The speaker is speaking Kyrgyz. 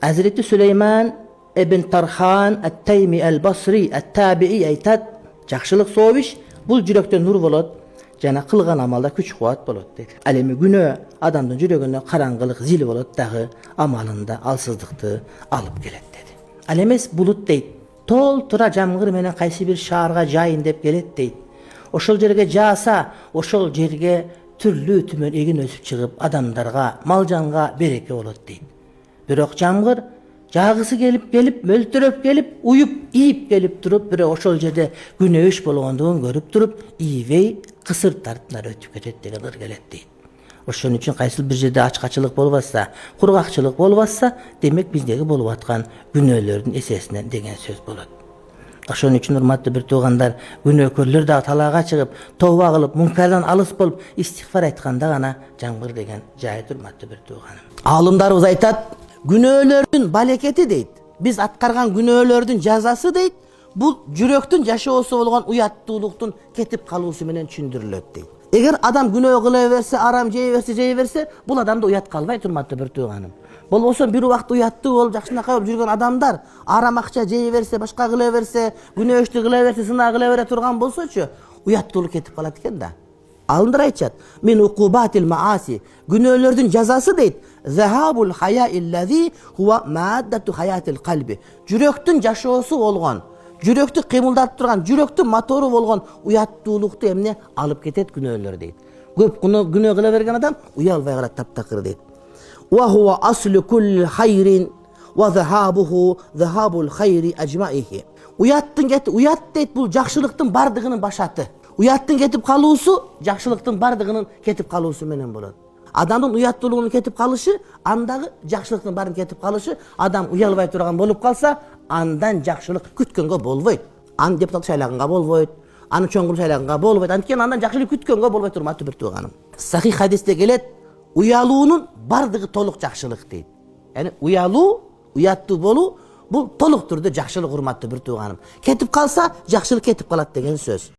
Hazreti Süleyman ibn Tarhan at-Taymi al-Basri at-Tabi'i aytat, "Жақшылық соғыш бұл жүректен нұр болады, жана қылған амалда күч қуат болады" дейді. Ал эми күнөө адамдын жүрөгүнө караңгылык зил болот дагы, амалында алсыздыкты алып келет dedi. Ал эмес булут дейт. Толтура жамгыр менен кайсы бир шаарга жайын деп келет дейт. Ошол жерге жааса, ошол жерге түрлүү түмөн эгин өсүп чыгып, адамдарга, мал-жанга береке болот дейт. Бирок жамгыр жагысы келип, мөлтүрөп келип, уюп, ийип келип туруп, бирок ошол жерде күнөөш болгондугун көрүп туруп, ийбей кысыр тартынар өтүп кетет деген ыр келет дейт. Ошон үчүн кайсыл бир жерде ачкачылык болбаса, кургакчылык болбаса, демек биздеги болуп аткан күнөөлөрдүн эсесинен деген сөз болот. Ошон үчүн урматтуу бир туугандар, күнөөкөрлөр дагы талаага чыгып, тооба кылып, мункардан алыс болуп, истигфар айтканда гана жамгыр деген жайыт, урматтуу бир тууганым. Алымдарыбыз айтат, күнөөлөрдүн балекети дейт. Биз аткарган күнөөлөрдүн жазасы дейт, бул жүрөктүн жашоосу болгон уяттуулуктун кетип калуусу менен түшүндүрүлөт дейт. Эгер адам күнөө кыла берсе, арам жей берсе, бул адамда уят калбайт, урматтуу бир тууганым. Болбосо бир убакыт уяттуу болуп, жакшынакай болуп жүргөн адамдар арам акча жей берсе, башка кыла берсе, күнөөштү кыла берсе, сынаа кыла бере турган болсочу, уяттуулук кетип калат экен да. Алымдар айтышат, "Мин уқубатил мааси", күнөөлөрдүн жазасы дейт, "Захабул хаяиллази хува маддату хаятил қалби", жүрөктүн жашоосу болгон, жүрөктү кыймылдатып турган, жүрөктүн мотору болгон уяттуулукту эмне алып кетет күнөөлөр дейт. Көп күнөө кыла берген адам уялбай калат таптакыр дейт. "Ва хува аслу кулли хайрин ва захабуху захабул хайри ажмаихи". Уят дейт, бул жакшылыктын бардыгынын башаты. Уяттын кетип калуусу жакшылыктын бардыгынын кетип калуусу менен болот. Адамдын уяттуулугунун кетип калышы, андагы жакшылыктын барын кетип калышы, адам уялбай турган болуп калса, андан жакшылык күткөнгө болбойт. Аны депутат шайлаганга болбойт, аны чоңгул шайлаганга болбойт. Анткени андан жакшылык күткөнгө болбойт, урматтуу бир тууганым. Сахих хадисте келет, уялуунун бардыгы толук жакшылык дейт. Яни уялуу, уяттуу болуу бул толук түрдө жакшылык, урматтуу бир тууганым. Кетип калса, жакшылык кетип калат деген сөз.